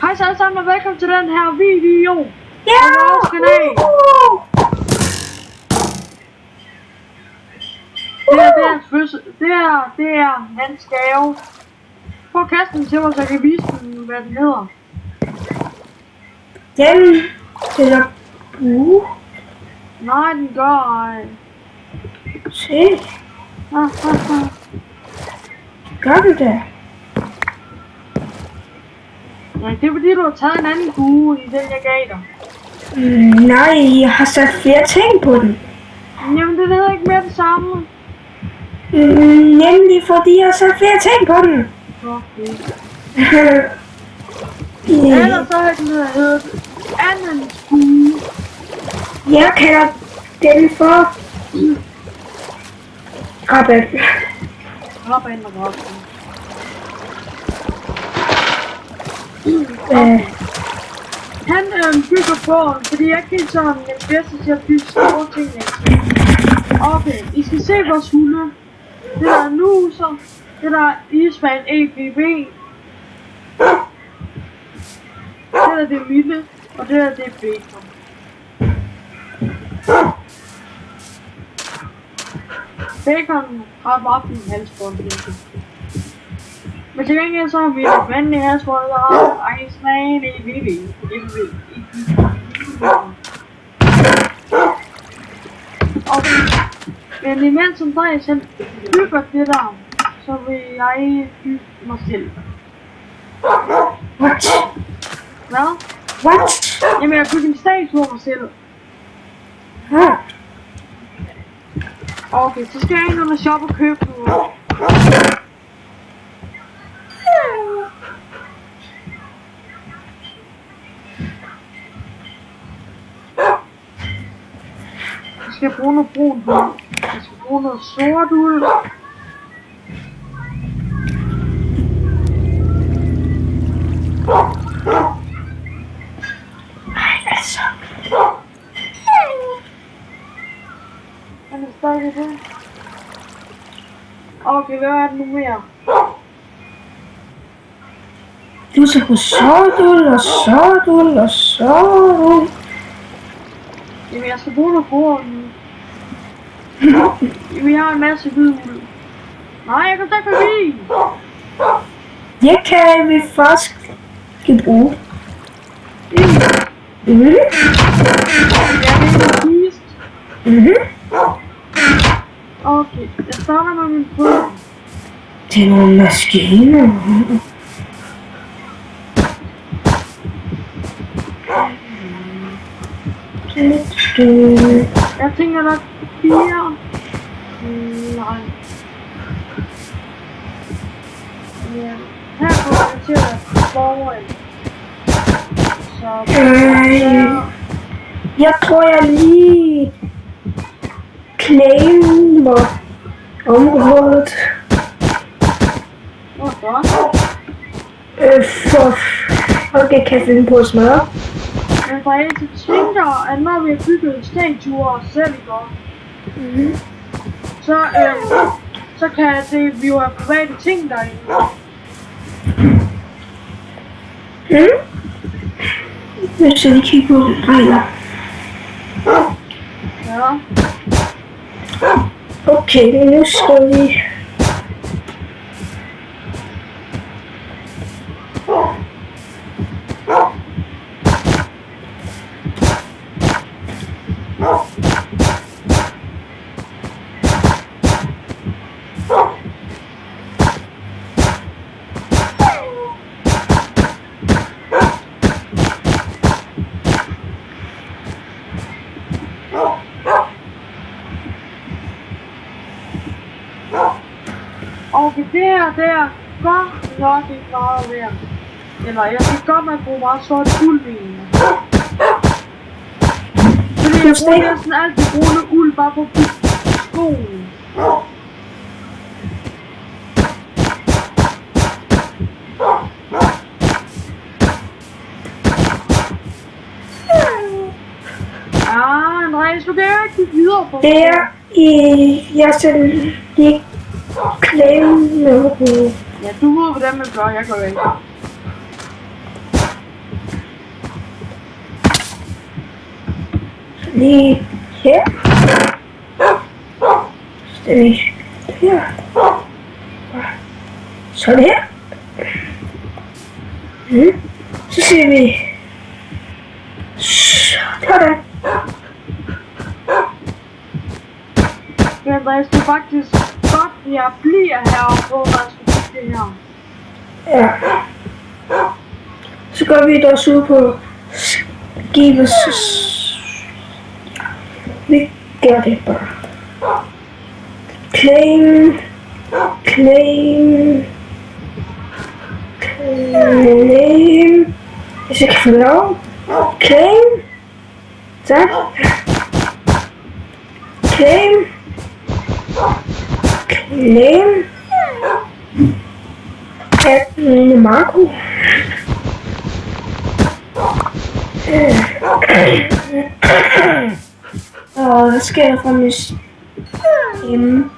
Hej så alle sammen og velkommen til den her video. Ja! På vores kanal. Det er hans gave. Prøv at kaste den til mig, så jeg kan vise den, hvad den hedder. Den eller Nej, den gør ej. Se. Gør du det? Ja, det er fordi du har taget en anden bue i den jeg gav dig. Nej, jeg har sat flere ting på den. Jamen det hedder ikke mere det samme. Nemlig fordi jeg har sat flere ting på den. Okay. Ellers så har den heddet anden bue. Jeg kalder den for rabat. Rabat og rabat. Han bygger på, fordi jeg ikke helt sådan den bedste til at bygge store ting. Okay, I skal se vores hunde. Det der er nuser, det der er isvand EBB. Det der det er Mille, og det der det er Bacon. Bacon har bare fin halsbånd. Men til gengæld så har vi et vandlig halsbånd, der har Iceman EBB. Okay. Men imens som Drej selv bygger det der, så vil jeg bygge mig selv. What? Hvad? What? Jamen jeg bygger en statue af mig selv. Ah. Okay, så skal jeg ind under shop og købe noget. Jeg skal bruge noget brun på. Jeg skal bruge noget sort uld. Altså. Er det stadig det? Okay, hvad er det nu mere? Du skal på sårdull og sårdull og sårdull. Jamen jeg skal bruge noget brun. Jamen jeg har en masse hvid uld. Nej, jeg kan ikke forbi. Det kan vi faktisk bruge. Jeg vil ikke spise. Okay, jeg starter med min brød. Det er nogle maskiner. Jeg tænker nok 4. Nej. Ja. Her kommer jeg til at foran. Så jeg tror jeg lige claimer området. hvorfor? For folk ikke kan finde på at smadre. Men for jeg tænker, at når vi har bygget statuer selv i går, så kan det vi jo have private ting derinde. Jeg skal lige kigge på regler. Ja. Okay, nu skal vi... Okay, det her godt nok ikke meget værd. Eller jeg skal godt nok bruge meget sort uld i. Fordi jeg bruger næsten altid brune uld bare på skoen. Andreas, du kan jo ikke kigge videre på det. Jeg skal lige claim noget. Ja, du ved hvordan man gør, jeg gør ikke. Lige her. Stil her. Så her. Så siger vi. Sådan. Men Andreas, det er faktisk godt, at jeg bliver heroppe, hvor man skal kigge det her. Ja. Så går vi også ud på skibet. Vi gør det bare. Claim. Hvis jeg kan få lov. Claim. Tak. Claim. Marco. Og hvad sker der fra min stemme?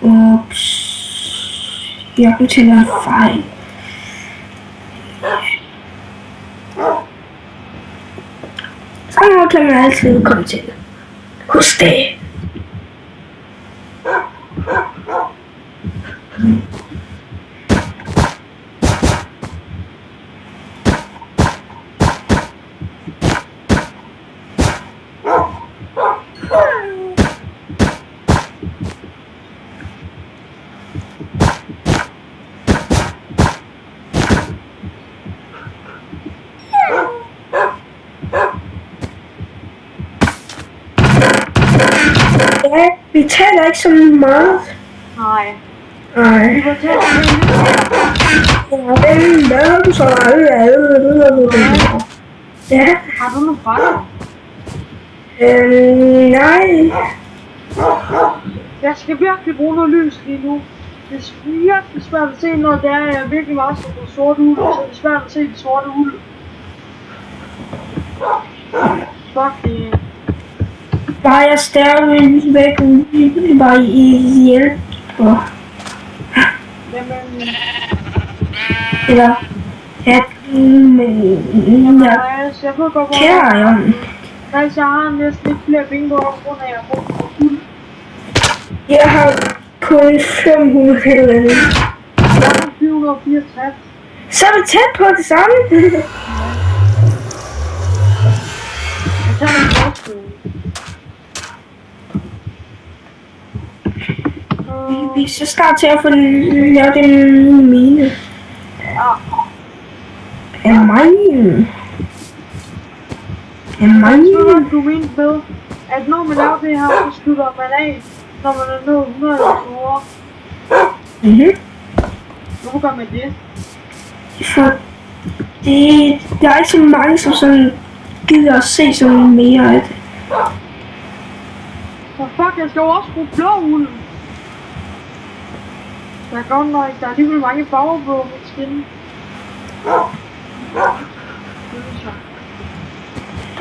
Ups. Jeg kunne til en fejl. Sådan noget kan man altid komme til. Husk det. Ja, vi taler ikke så meget. Nej. Nej. Vi var til at tage lidt Ja, hvad du så? Ja. Har du nogle fakta? Nej. Jeg skal virkelig bruge noget lys lige nu. Det er virkelig svært at se noget, der er virkelig meget som på sort uld, så det er svært at se det sorte uld. Fuck det. Bare jeg stærker væk, bare i hjælp. Jamen, Eller, ja, men, ja, Andreas, jeg ved godt, kære Jon. Altså, jeg har næsten ikke flere bingo på grund af, at jeg har brugt for fuld. Jeg har kun 500 eller andet. Jeg har 464. Så er vi tæt på det samme. Jeg tager en forskud. Vi er så snart til at få lavet en mine. Ja. En mine. En Jeg mine. tror, du mente med, at når man laver det her, så slutter man af, når man er nået 100 år. Hvorfor gør man det? For der er ikke så mange, som sådan gider at se sådan mere af det. For fuck, jeg skal jo også bruge blå uld. Der er godt nok, der er alligevel mange farver på mit skin.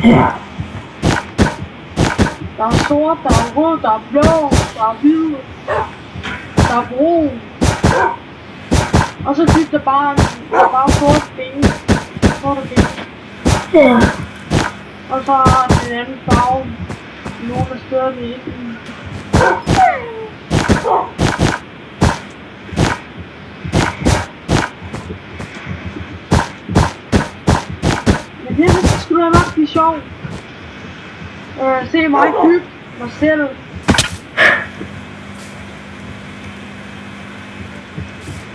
Ja. Der er sort, der er rød, der er blå, der er hvid, der er brun. Og så synes der bare sort ben. Sorte ben. Ja. Og så har den en anden farve. Nogle af stederne i den. Men det skulle da nok blive sjovt. Se mig bygge mig selv.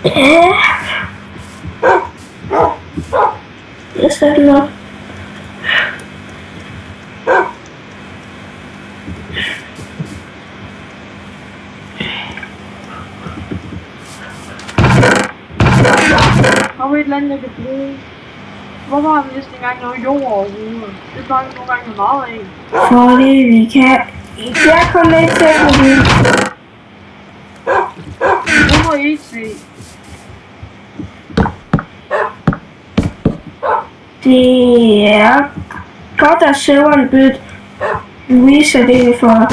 Ja. Jeg sætter op. Har vi et eller andet, jeg kan bruge? Hvorfor har vi næsten ikke engang noget jord overhovedet? Det er faktisk nogle gange meget af. Fordi vi kan ikke komme lidt til at blive. Det må I ikke se. Det er godt, at serveren blevet reset det for.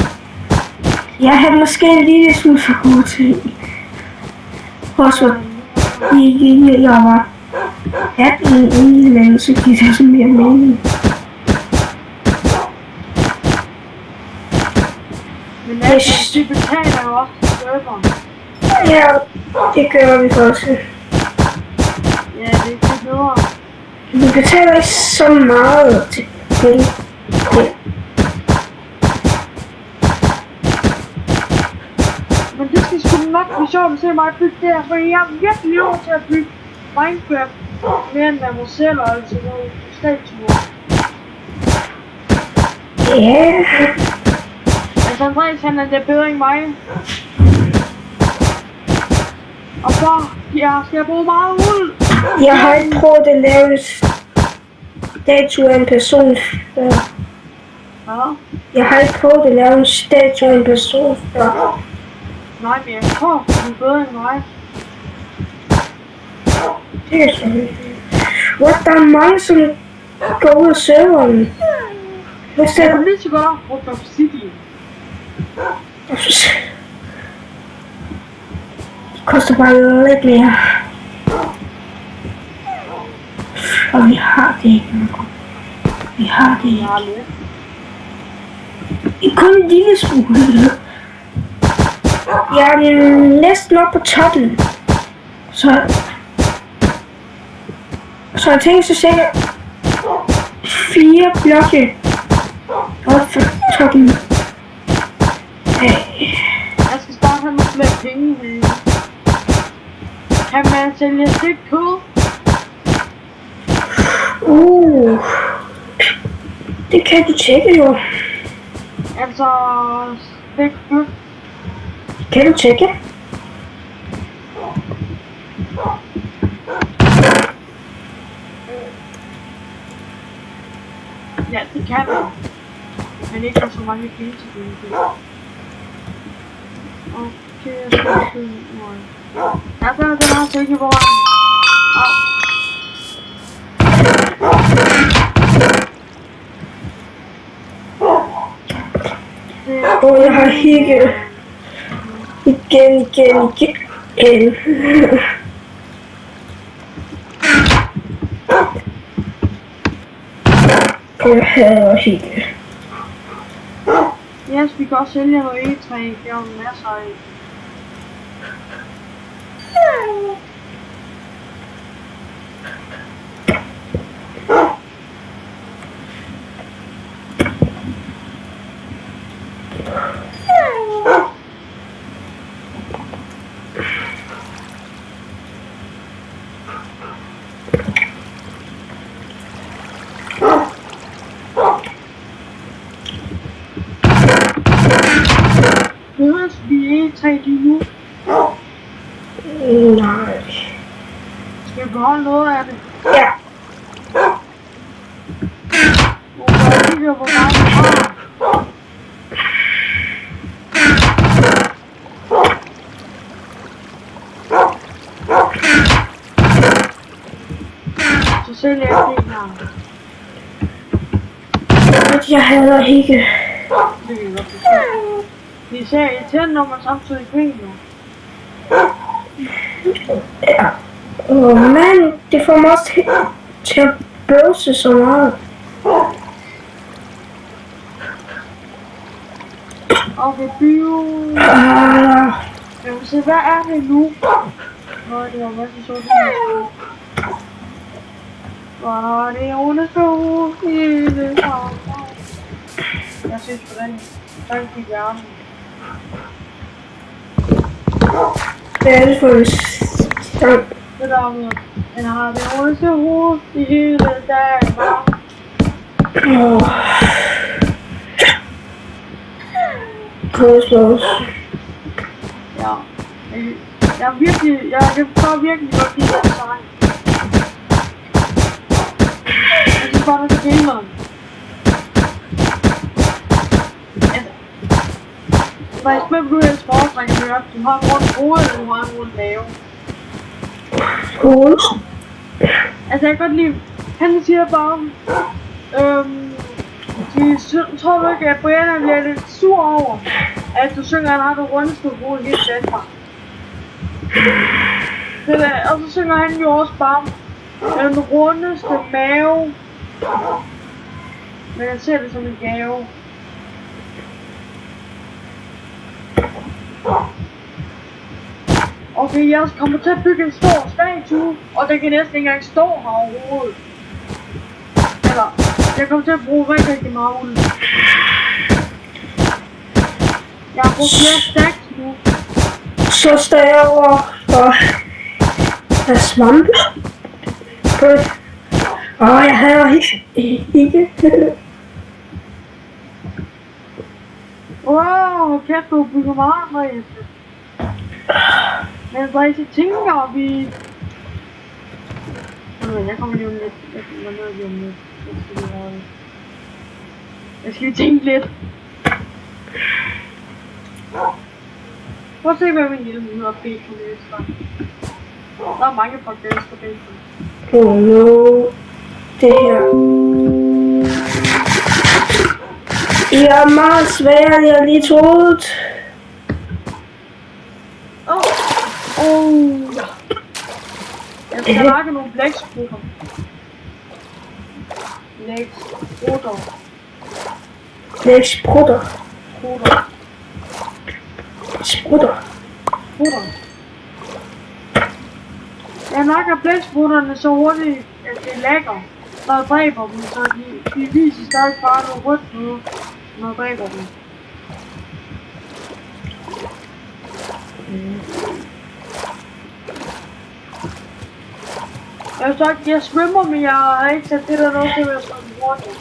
Jeg havde måske en lille smule for god til. Også jeg var 18 indlænd, så giver det så mere mening. Men altså, de betaler jo også til serveren. Ja, det gør vi også. Ja, det er ikke bedre. Vi betaler ikke så meget til det. Men det skal sgu nok blive sjovt at se mig bygge det her, for jeg er virkelig god til at bygge Minecraft mere end hvad mig selv, altså nogle statuer. Ja. Altså Andreas, han er der bedre end mig. Og så skal jeg bruge meget uld. Jeg har ikke prøvet at lave en statue af en person. Ja. Jeg har ikke prøvet at lave en statue af en person før. Nej, men jeg tror, du er bedre end mig. Det er sådan. What, der er mange, som går ud af serveren. Hvad Jeg ser kunne lige så godt have brugt Obsidian. Det koster bare lidt mere. Og vi har det ikke. Vi har det ikke. Jeg har lidt. Kun en lille smule. Jeg er næsten oppe på toppen. Så jeg tænker så sikkert 4 blokke op for toppen. Jeg skal starte med flere penge med. Kan man sælge stikkød? Det kan du tjekke jo. Altså stikkød. Kan du tjekke? Ja, det kan man. Men ikke for så mange penge til det. Okay, så er det noget. Jeg gør det her til ikke på vejen. Jeg har hygget. Igen. Jeg hader hygge. Yes, vi kan også sælge noget E3. Det er jo masser af. Behøves vi E3 lige nu? Nej. Skal vi beholde noget af det? Ja. Jeg kigger hvor meget vi har. Så sælger jeg ikke det her. Jeg hader hygge. Det kan vi godt forstå. Det er især irriterende, når man samtidig griner. Ja. Men det får mig også til at bøvse så meget. Okay, bio. Jeg vil se, hvad er det nu? Nå, det var masser så det. Var det under så hele sammen? Jeg synes på den. Tak i hjernen. Hvad er det for en sang? Det der med, den har det under så hurtigt hele dagen. Cosmos. Ja. Jeg kan bare virkelig godt lide den sang. Jeg synes bare, det er gameren. Når jeg spiller på et sport, man kan høre, du har en rundt hoved, eller du har en rundt mave. Hoved? Altså, jeg kan godt lide, han siger bare, Tror du ikke, at Brian bliver lidt sur over, at du synger, at han har det rundeste hoved helt efter? Og så synger han jo også bare den rundeste mave. Men jeg ser det som en gave. Okay, jeg kommer til at bygge en stor statue, og den kan næsten ikke engang stå her overhovedet. Eller, jeg kommer til at bruge rigtig meget uld. Jeg har brugt flere stacks nu. Så står jeg over og have svampe. Jeg havde ikke. Wow, kæft, du bygger meget, Andreas. Men Andreas, jeg tænker, vi... Jeg kommer lige om lidt. Jeg kommer lige om lidt. Jeg skal lige tænke lidt. Prøv at se, hvad min lille hedder bacon i. Der er mange podcasts på bacon. Oh no. Det her. I er meget sværere, end jeg lige troede. Jeg skal lage nogle blæksprutter. Blæksprutter. Jeg nakker blæksprutterne så hurtigt, at det lækker, når jeg dræber dem, så de viser stadig bare noget rødt noget, når jeg dræber dem. Jeg har sagt, jeg svømmer, men jeg har ikke sat det der noget til at være sådan hurtigt.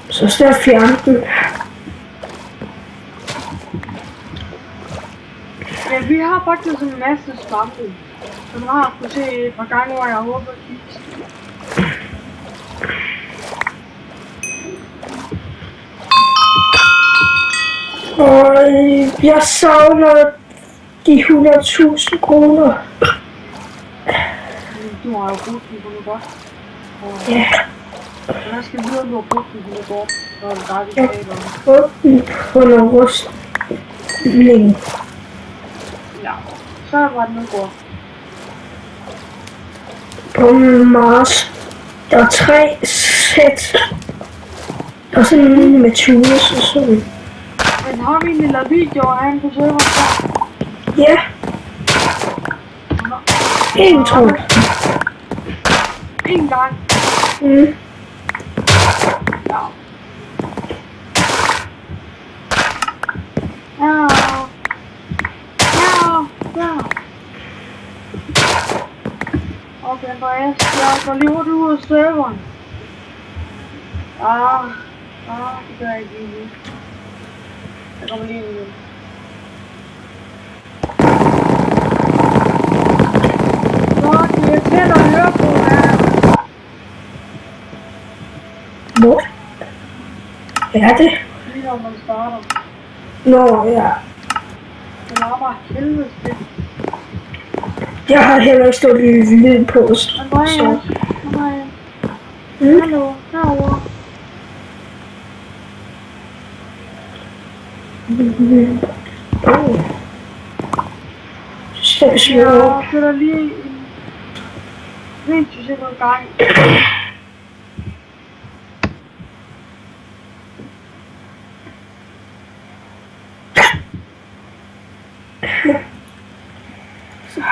Så skal jeg fjerne den. Ja, vi har faktisk en masse svampe, som jeg har kunnet se et par gange, hvor jeg har håbet at spise. Og jeg savner de 100.000 kroner. Du har jo brugt den på noget godt. Ja. Hvad skal vi vide, om du har brugt den på noget godt? Så er det bare, vi Jeg taler om. har brugt den på noget rustning. Ja, så var det noget godt. På Mars. Der var 3 sæt. Og sådan en med tunes og sådan. Men har vi en lille video af han på serveren der? Ja. En tror jeg. En gang. Mm. Ja. Ja. Okay, Andreas, jeg går lige hurtigt ud af serveren. Det gør jeg ikke lige nu. Jeg kommer lige ind igen. Så det er fedt at høre på, Hvor? Er det? lige når man starter. Nå, ja. Det er bare helvedes fedt. Jeg har heller ikke stået lyd på. Andreas. Hallo, herovre. Så Jeg sætter lige en sindssygt sikker gang.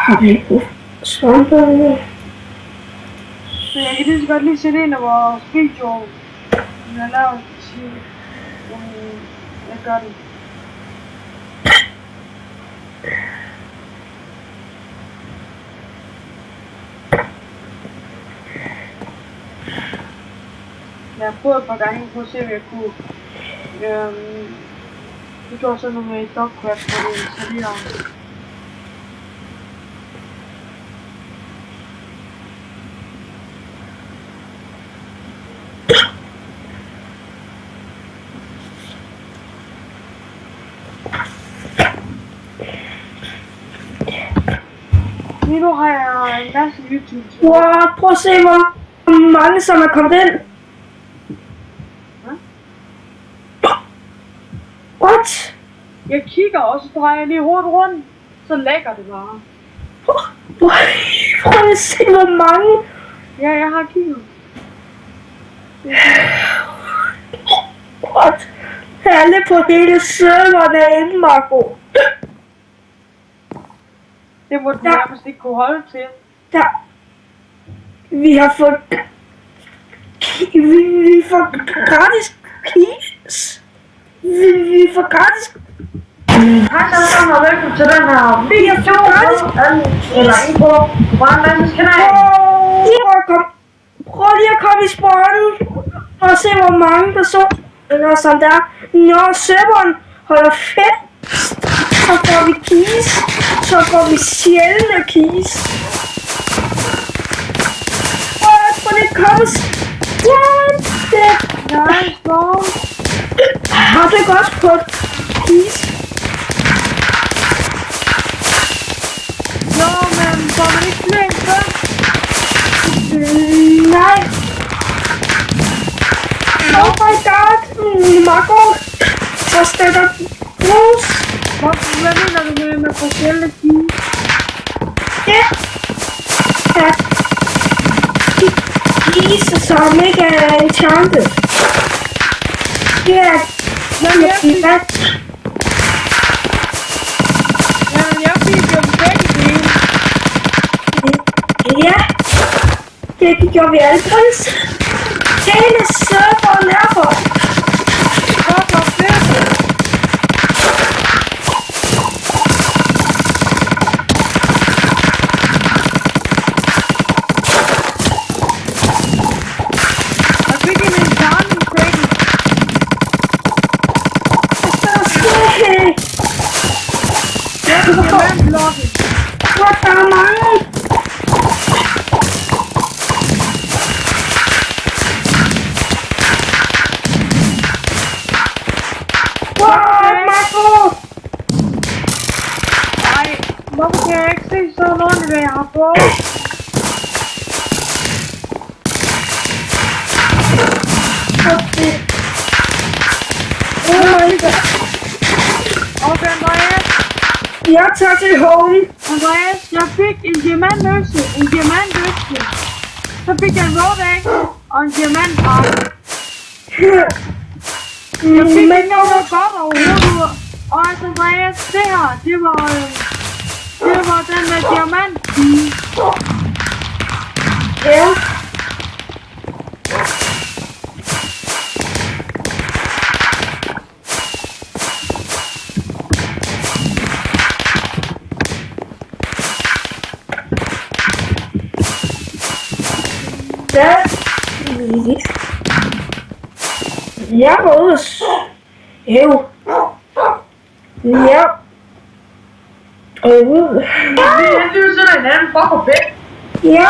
har vi ikke svampe. Så jeg kan lige så godt lige sætte ind af vores video. Jeg har lavet sige, jeg gør det. Jeg har prøvet et par gange på at se, om jeg kunne Du gør sådan noget med et dogcrab, hvor det installerer. Lige nu har jeg en masse YouTube. Wow, prøv at se, hvor mange som er kommet ind. What? Jeg kigger, og så drejer jeg lige hurtigt rundt. Så lægger det bare. Prøv at se, hvor mange. Ja, jeg har kigget. What? Alle på hele serveren er inde, Marco. Det må du nærmest ikke kunne holde til. Der. Vi har fået... Vi får gratis keys. Vi får gratis... Hej så, og velkommen til den her video. Eller ind på Brandmandens kanal. Prøv lige at komme i spawnen og se, hvor mange personer som der. Når serveren holder fest, så får vi keys. Så får vi sjældne keys. Prøv lige at komme. What the... Nice, bro. Har du godt fået keys? Nå, men får man ikke flere end før? Nej. Oh my god. Marco. Så støtter bruges. Hvad mener du med forskellige keys? Ja. Ja. Keys, som ikke er enchanted. Ja. Jamen, jeg fik jo begge dele. Ja. Det gjorde vi alle. Hele serveren er for. Hvor fedt. Jeg fik en enchanting crate. Ja, Du får diamantblokke. What, der er mange. Wow, Marco. Ej, hvorfor kan jeg ikke se sådan ordentligt, hvad jeg har fået? Okay. Oh my god. Okay, Andreas. Jeg tager til home. Andreas, jeg fik en diamantøkse. Så fik jeg en road axe og en diamantbrække. Jeg fik ikke noget godt overhovedet. Og altså, Andreas, det her, det var den med diamant. Ja. Jeg var ude og hæve. Ja. Og jeg ved. Jeg synes, det er en anden fuck og fedt. Ja.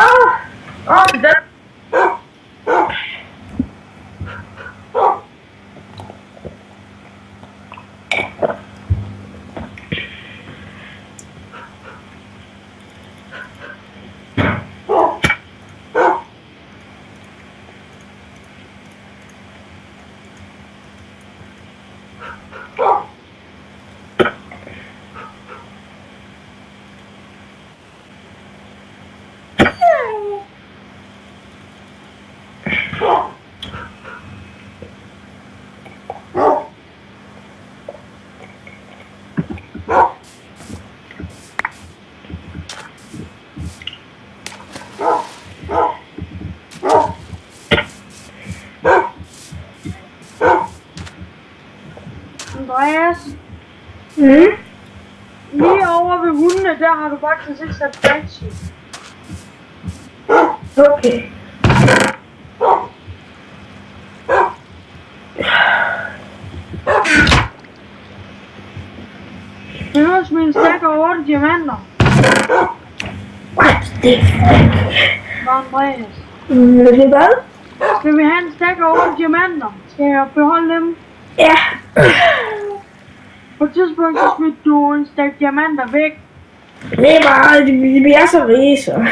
Det er Andreas, lige over ved hundene, der har du faktisk ikke sat fancy. Okay. Vi har smidt en stak over 8 diamanter. What the fuck? Nå, Andreas. Det er hvad? Skal vi have en stak over 8 diamanter? Skal jeg beholde dem? Ja. På et tidspunkt så smidt du en stak diamanter væk. Det er bare, vi er så rige, så.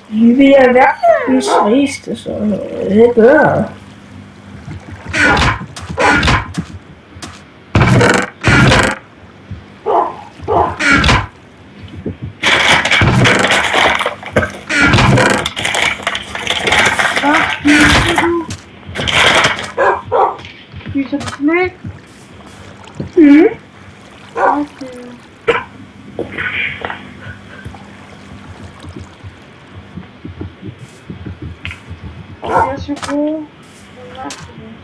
Vi er verdens rigeste, så det gør. Spiser du slik? Okay. Jeg skal bruge en masse penge.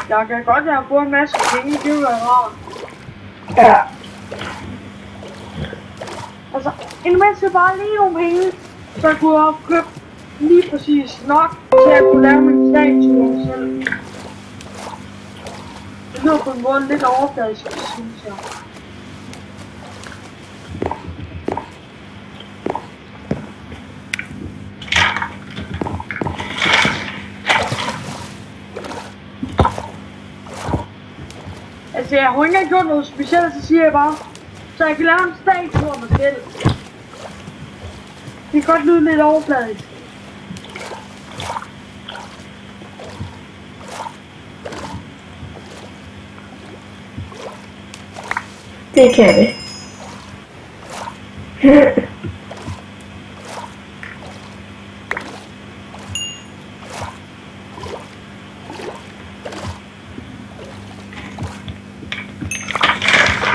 Jeg kan godt have fået en masse penge, det vil være rart. Ja. Altså, indimellem skal bare lige nogle penge, så jeg kunne have købt lige præcis nok, til at kunne lave min statue selv. Det lyder på en måde lidt overfladisk, synes jeg. Altså, jeg har ikke engang gjort noget specielt, så siger jeg bare, så jeg kan lave en statue af mig selv. Det kan godt lyde lidt overfladisk. Det kan det.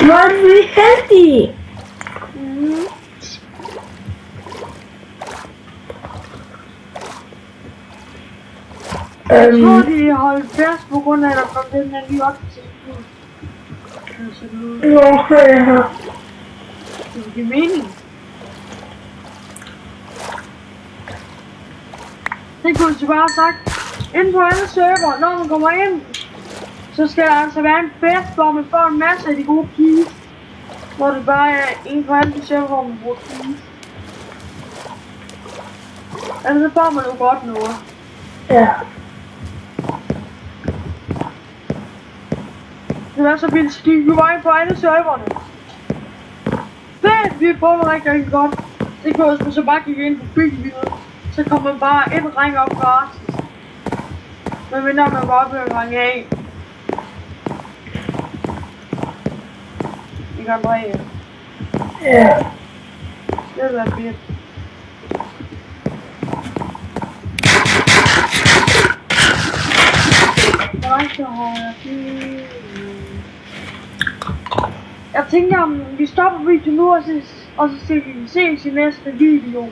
Hvor er vi heldige? Jeg tror, de holdt fast på grund af, at der kom den her nye opdatering ud. Nå, ja. Det giver mening. Det kunne jeg bare have sagt. Inden på alle server, når man kommer ind, så skal der altså være en fest, hvor man får en masse af de gode keys. Hvor det bare er en på alle de server, hvor man bruger keys. Altså, så får man jo godt noget. Ja. Det er så vildt skidt. Vi var inde på alle serverne. Det vi prøver rigtig godt. Det kan også, så bare gik ind på byggevidere. Så kommer man bare en ring op gratis. Men mindre man bare bliver ringe af. Det kan Andrea. Ja. Det vil være fedt. Jeg tænker, om vi stopper videoen nu, og så ses i næste video.